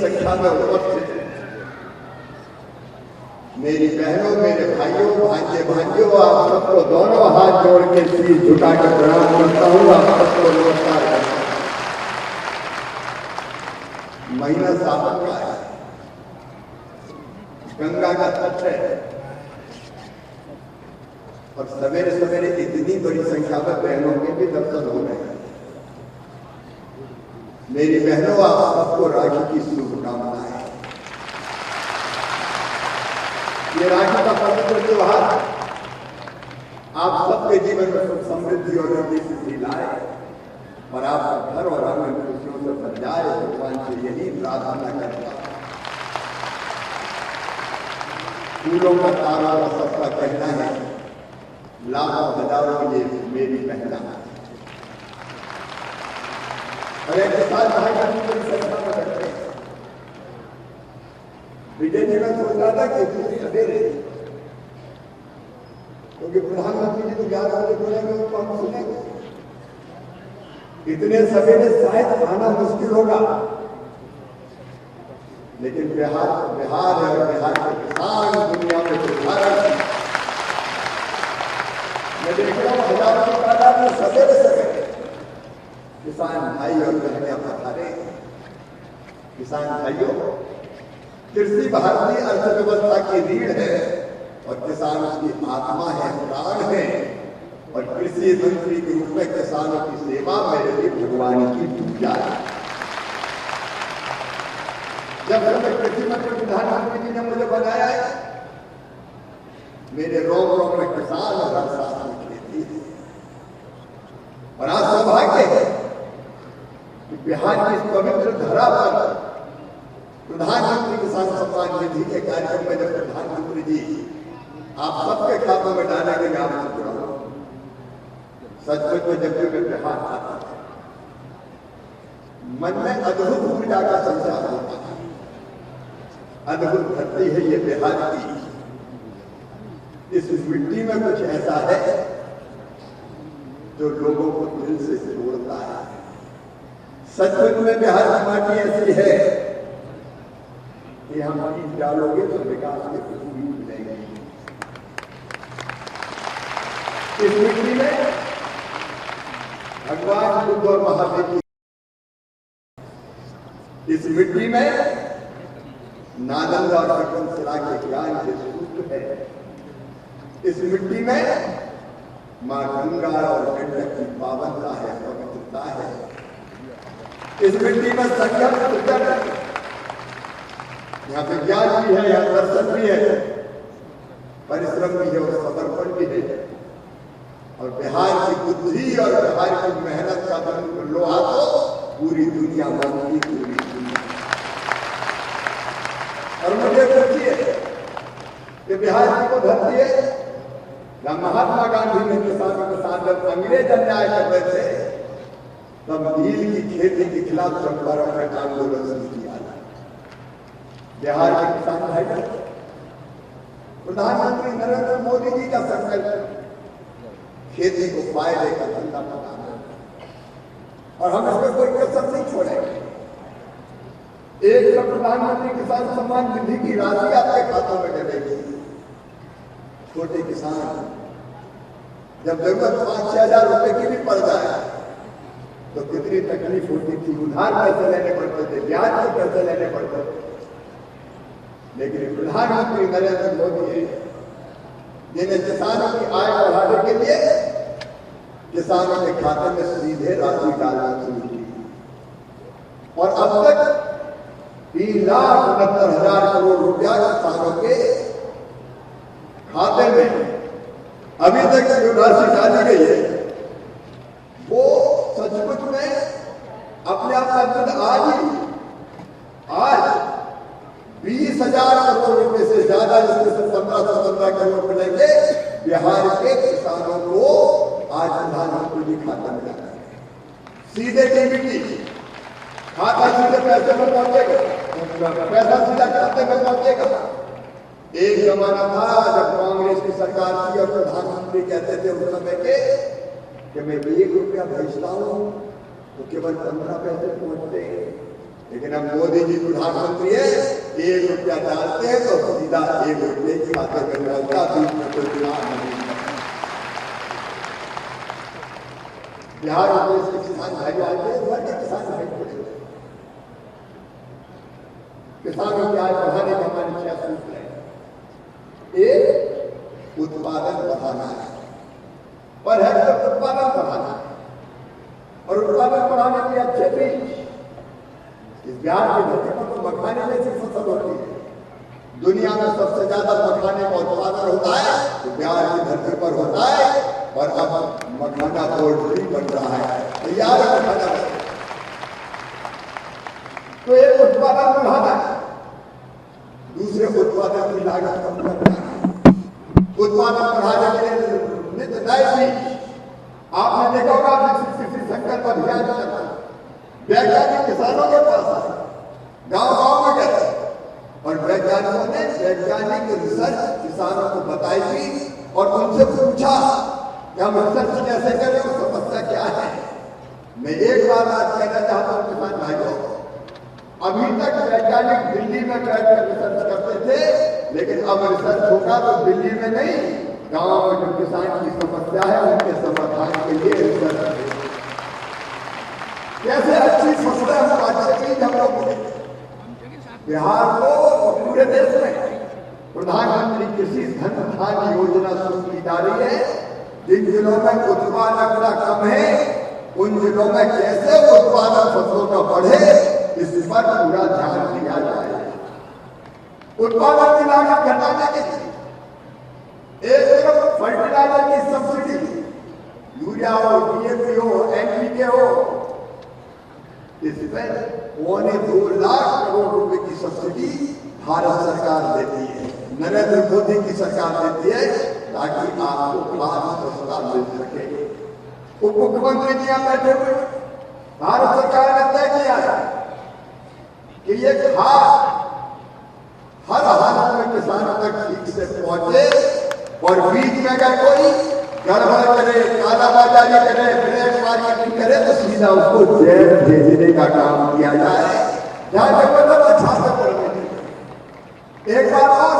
संख्या में उपस्थित हैं। मेरी बहनों, मेरे भाइयों, भांजे भांजियों, आप सबको दोनों हाथ जोड़ के शीश झुका कर प्रणाम करता हूँ। आप सबको नमस्कार करता हूँ। महीना सावन का है, गंगा का तट है और सवेरे सवेरे इतनी बड़ी संख्या में बहनों के भी दर्शन हो रहे हैं। मेरी बहनों, आप सबको राखी की शुभकामनाएं। ये राखी का पवित्र त्योहार आप सबके जीवन में सुख समृद्धि और रिद्धि सिद्धि लाए और आपका घर और आंगन खुशियों से भर जाए। भगवान से यही प्रार्थना करता हूं। फूलों का तारा और सबका कहना है, लाखों हजारों ये मेरी बहना है। और एक साल भाई बहन की संख्या में बैठे हैं। विजय जी में सोच रहा था कि इतनी सवेरे, क्योंकि प्रधानमंत्री जी तो 11 बजे बोलेंगे, उनको हम सुनेंगे। इतने सवेरे शायद आना मुश्किल होगा, लेकिन बिहार है और बिहार के किसान दुनिया में उदाहरण। मैं देख रहा हूं हजारों की तादाद में सवेरे सवेरे किसान भाई और बहनें पधारे। किसान भाइयों, कृषि भारतीय अर्थव्यवस्था की रीढ़ है और किसान उसकी आत्मा है, प्राण है। और कृषि मंत्री के रूप में किसानों की सेवा मेरे लिए भगवान की पूजा है। जब मैं कृषि मंत्री प्रधानमंत्री जी ने मुझे बनाया है, मेरे रोम रोम में किसान और हर साथ में खेती है। और आज सौभाग्य है कि बिहार की इस पवित्र धरा पर प्रधानमंत्री किसान सम्मान निधि के कार्यक्रम में जब प्रधानमंत्री जी आप सबके खातों में डालेंगे, मैं आपसे जुड़ा हूं। सचमुच में जब भी मैं बिहार आता था, मन में अद्भुत ऊर्जा का संचार होता है। अद्भुत धरती है ये बिहार की। इस मिट्टी में कुछ ऐसा है जो लोगों को दिल से जोड़ता है। सचमुच में बिहार की माटी ऐसी है कि हम बीज डालोगे तो विकास के कुछ बीज मिलेंगे। इस मिट्टी में भगवान बुद्ध और महावीर, इस मिट्टी में नालंदा और विक्रमशिला के ज्ञान के सूत्र है। इस मिट्टी में मां गंगा और गंडक की पावनता है, पवित्रता है। इस मिट्टी में संयम, सृजन, यहाँ विज्ञान भी है, यहाँ दर्शन भी है, परिश्रम भी है और समर्पण भी है। और बिहार की बुद्धि और बिहार की मेहनत का लोहा तो पूरी दुनिया मांगती, पूरी दुनिया। और मुझे खुशी है कि बिहार की वो धरती है जहां महात्मा गांधी ने किसानों के साथ जब अंग्रेज अन्याय कर रहे थे, तब नील की खेती के खिलाफ चंपारण में आंदोलन शुरू किया। बिहार के किसान भाई, प्रधानमंत्री नरेंद्र मोदी जी का संकल्प खेती को फायदे का धंधा बनाना, और हम इसमें कोई कसर नहीं छोड़ेंगे। एक तो प्रधानमंत्री किसान सम्मान निधि की राशि आपके खातों में डलेगी। छोटे किसान जब जरूरत 5-6 हजार रुपए की भी पड़ जाए तो कितनी तकलीफ होती थी। उधार पैसे लेने पड़ते थे, ब्याज के पैसे लेने पड़ते थे। लेकिन प्रधानमंत्री नरेंद्र मोदी है जिन्हें किसानों की आय बढ़ाने के लिए किसानों के खाते में सीधे राशि डालना शुरू की। और अब तक 3,69,000 करोड़ रुपया किसानों के खाते में अभी तक जो राशि डाली गई है, वो सचमुच में अपने आप आज 20,000 करोड़ रुपए से ज्यादा, जिसमें से 1515 करोड़ मिलेंगे बिहार के किसानों को आज प्रधानमंत्री जी खाता में डाला है। सीधे डीबीटी खाता सीधे पैसे में पहुंचेगा, पैसा सीधा खाते में पहुंचेगा। एक जमाना था जब कांग्रेस की सरकार थी और प्रधानमंत्री कहते थे उस समय के कि मैं 1 रुपया भेजता हूं तो केवल 15 पैसे पहुंचते हैं। लेकिन अब मोदी जी प्रधानमंत्री है, 1 रुपया डालते हैं तो सीधा 1 रुपये की खाते में डालता, बीच में कोई चुनाव नहीं। बिहार प्रदेश के किसान भाई आते हैं, भर के किसान भाई पड़े, किसानों की आय बढ़ाने का हमारे क्या सूत्र है? एक उत्पादन बढ़ाना है, पर है तो उत्पादन बढ़ाना है, और उत्पादन बढ़ाने के अच्छे बीज इस बिहार की धरती पर तो मखाने जैसी फसल होती है। दुनिया में सबसे ज्यादा मखाने का उत्पादन होता है तो बिहार की धरती पर होता है, और अब मखाना पोल्ट्री बन रहा है, तैयार है मखाना। तो एक उत्पादन बढ़ाना है, दूसरे उत्पादन की लागत कम करना है। उत्पादन बढ़ाने के लिए नित्य नए बीज, आपने देखा होगा कृषि संकल्प अभियान चलता है, वैज्ञानिक किसानों के पास है, गांव-गांव में गए और वैज्ञानिकों ने वैज्ञानिक रिसर्च किसानों को बताई थी और उनसे पूछा कि हम रिसर्च कैसे करें और समस्या क्या है। मैं एक बात आज कहना चाहता हूं किसान भाइयों, अभी तक वैज्ञानिक दिल्ली में बैठकर रिसर्च करते थे, लेकिन अब रिसर्च होगा तो दिल्ली में नहीं, गांव में जो किसान की समस्या है उनके समाधान के लिए रिसर्च। कैसे अच्छी फसलें हम अच्छे बीज हम लोग बिहार को पूरे देश में प्रधानमंत्री कृषि धन योजना शुरू की जा रही है। जिन जिलों में उत्पादकता कम है उन जिलों में कैसे उत्पादन फसलों का बढ़े इस पर पूरा ध्यान दिया जाए। उत्पादन की लागत घटाने के लिए एक तरफ फर्टिलाइजर की सब्सिडी, यूरिया हो, डीएपी हो, एनपीके हो, इसमें 2 लाख करोड़ रुपए की सब्सिडी भारत सरकार देती है, नरेंद्र मोदी की सरकार देती है, ताकि आपको खाद सस्ता मिल सके। उप मुख्यमंत्री जी यहाँ बैठे हुए, भारत सरकार ने तय किया है कि ये खाद हर हालत में किसानों तक ठीक से पहुंचे, और बीच में अगर कोई गड़बड़ करे, कालाबाजारी करे, ब्लैक मार्केटिंग करे तो सीधा उसको जेल भेजने का काम किया जाए। जहां तक मतलब अच्छा से पड़े। एक बात और,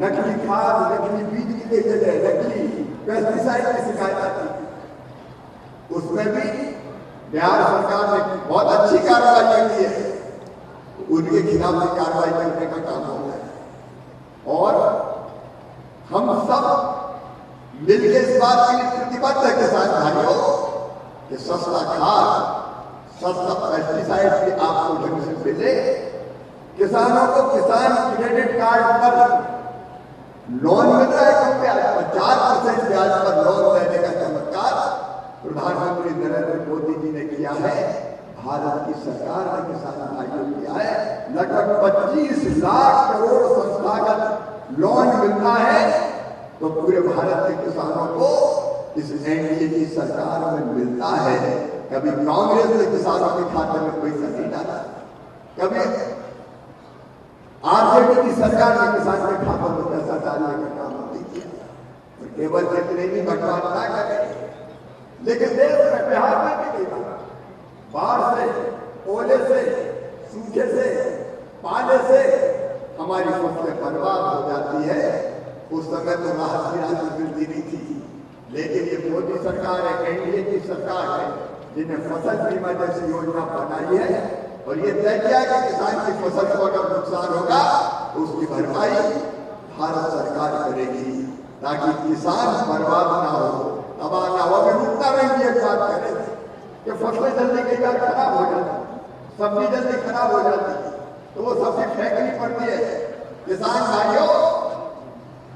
नकली खाद, नकली बीज की जगह नकली पेस्टिसाइड की शिकायत आती है, उसमें भी बिहार सरकार ने बहुत अच्छी कार्रवाई की है, उनके खिलाफ भी कार्रवाई करने का काम होता है। और हम सब मिलकर इस बात के लिए प्रतिबद्ध है किसान भाइयों कि सस्ता खाद, सस्ता पेस्टिसाइड भी आपको ढंग से मिले। किसानों को किसान क्रेडिट कार्ड पर लोन मिल रहा है कम ब्याज, 50% ब्याज पर लोन देने का चमत्कार प्रधानमंत्री नरेंद्र मोदी जी ने किया है, भारत की सरकार ने किसान भाइयों किया है। लगभग 25 लाख करोड़ संस्थागत लोन मिलता है, तो पूरे भारत के किसानों को इस एनडीए की सरकार में मिलता है। कभी कांग्रेस ने किसानों के खाते में पैसा नहीं डाला, कभी आरजेडी की सरकार ने किसान के खातों में पैसा डालने का काम नहीं किया, और केवल जितने भी भगवान ना करें। लेकिन देश में, बिहार में भी नहीं बना, बाढ़ से, ओले से, सूखे से, पाले से हमारी फसलें बर्बाद हो जाती है। उस समय तो राहत की राशि मिलती नहीं थी, लेकिन ये मोदी सरकार है, एनडीए की सरकार है, जिन्हें फसल बीमा जैसी योजना बनाई है, और ये तय किया कि किसान की फसल को अगर नुकसान होगा तो उसकी भरपाई भारत सरकार करेगी, ताकि किसान बर्बाद ना हो, तबाह ना हो। अगर रुकता नहीं, एक बात करें कि फसलें जल्दी कई बार खराब हो जाती, सब्जी जल्दी खराब हो जाती, तो वो सब्जी फेंकनी पड़ती है। किसान भाइयों,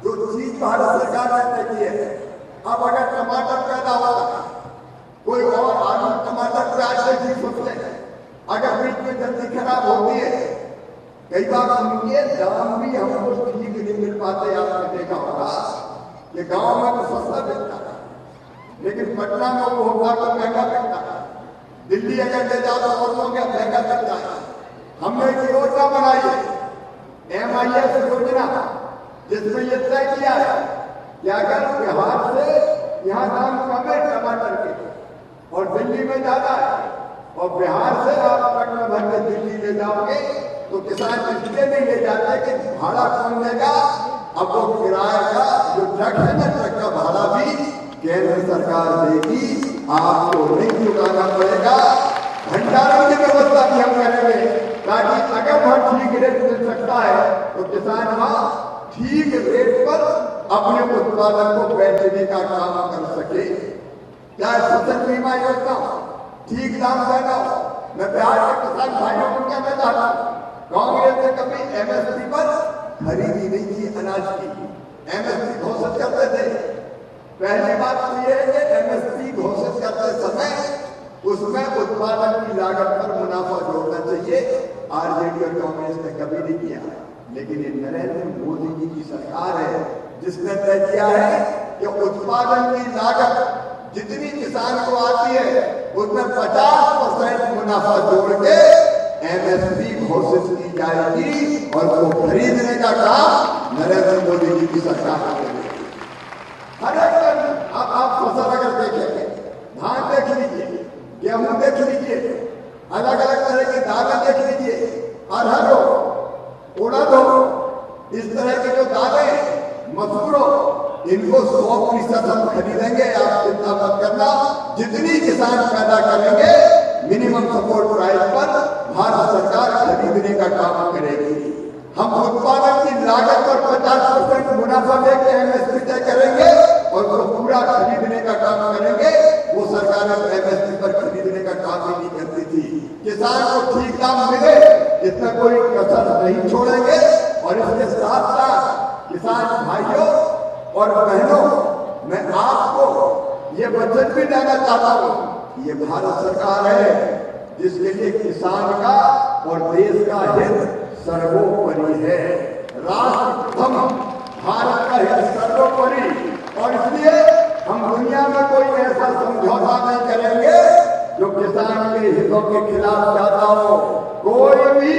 जो चीज भारत सरकार ने तय की है, अब अगर टमाटर पैदा होगा, कोई और आलू, टमाटर, प्याज जैसी फसलें अगर बीच में जल्दी खराब होती है, कई बार उनके दाम भी हमको ठीक नहीं मिल पाते। आपने देखा होगा कि गांव में तो सस्ता बिकता है, लेकिन पटना में वो होगा तो महंगा बिकता है, दिल्ली अगर ले जाओ तो और महंगा बिकता है। हमने एक योजना बनाई है, MIS योजना, जिसमें यह तय किया है कि अगर बिहार से यहाँ दाम कम है टमाटर के और दिल्ली में ज्यादा है, और बिहार से आप ट्रक में भर के दिल्ली ले जाओगे तो किसान इसलिए नहीं ले जाते कि भाड़ा कौन देगा। अब वो किराए का जो ट्रक है ना, ट्रक का भाड़ा भी केंद्र सरकार देगी, आपको नहीं चुकाना पड़ेगा। भंडारण की व्यवस्था भी हम करेंगे ताकि अगर वहां ठीक रेट मिल सकता है तो किसान वहां ठीक रेट पर अपने उत्पादन को बेचने का काम कर सके। चाहे फसल बीमा योजना ठीक दाम देना हो। मैं बिहार के किसान भाइयों को कहना चाहता हूँ, कांग्रेस ने कभी एमएसपी पर खरीदी नहीं की अनाज की। एमएसपी घोषित करते थे। पहली बात तो यह है कि एमएसपी घोषित करते समय उसमें उत्पादन की लागत पर मुनाफा जोड़ना चाहिए। आरजेडी और कांग्रेस ने कभी नहीं किया, लेकिन ये नरेंद्र मोदी जी की सरकार है जिसने तय किया है कि उत्पादन की लागत जितनी किसान को आती है उसमें 50% मुनाफा जोड़ के एमएसपी घोषित की जाएगी और वो खरीदने का काम नरेंद्र मोदी जी की सरकार करेगी। हर एक आप फसल अगर देखेंगे, धान देख लीजिए, गेहूं देख लीजिए, अलग अलग तरह की दालें देख लीजिए, अरहर हो, उड़द हो, इस तरह की जो दालें, मसूर हो, इनको 100% हम खरीदेंगे। आप चिंता मत करना, जितनी किसान पैदा करेंगे मिनिमम सपोर्ट प्राइस पर भारत सरकार खरीदने का काम करेगी। हम उत्पादन की लागत पर 50% मुनाफा देकर एमएसपी तय करेंगे और उसको पूरा खरीदने का काम करेंगे। वो सरकार एमएसपी पर खरीदने का काम ही नहीं करती थी। किसान को ठीक दाम मिले, इसमें कोई कसर नहीं छोड़ेंगे। और इसके साथ साथ किसान भाइयों और बहनों, मैं आपको ये वचन भी देना चाहता हूँ, ये भारत सरकार है जिसके लिए किसान का और देश का हित सर्वोपरि है। राष्ट्र प्रथम, भारत का हित सर्वोपरि। और इसलिए हम दुनिया में कोई ऐसा समझौता नहीं करेंगे जो किसान के हितों के खिलाफ जाता हो। कोई भी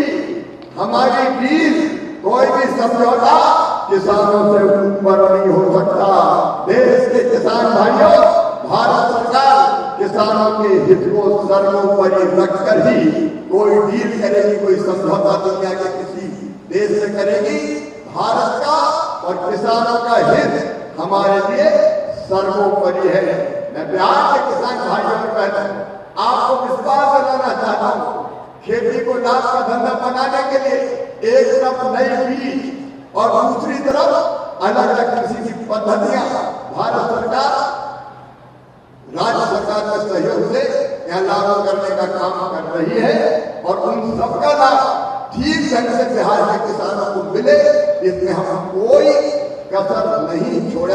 हमारी डील, कोई भी समझौता किसानों से ऊपर नहीं हो सकता। देश के किसान भाइयों, भारत सरकार किसानों के हित को सर्वोपरि रखकर ही कोई डील करेगी, कोई समझौता दुनिया के किसी देश से करेगी। भारत का और किसानों का हित हमारे लिए सर्वोपरि है। मैं बिहार के किसान भाइयों को कहता हूँ, आपको विश्वास दिलाना चाहता हूँ, खेती को लाभ का धंधा बनाने के लिए एक तरफ नई बीज और दूसरी तरफ अलग अलग कृषि की पद्धतियां भारत सरकार, राज्य सरकार के सहयोग से यहाँ लागू करने का काम कर रही है। और उन सबका लाभ ठीक ढंग से बिहार के किसानों को मिले, इसमें हम कोई कसर नहीं छोड़े।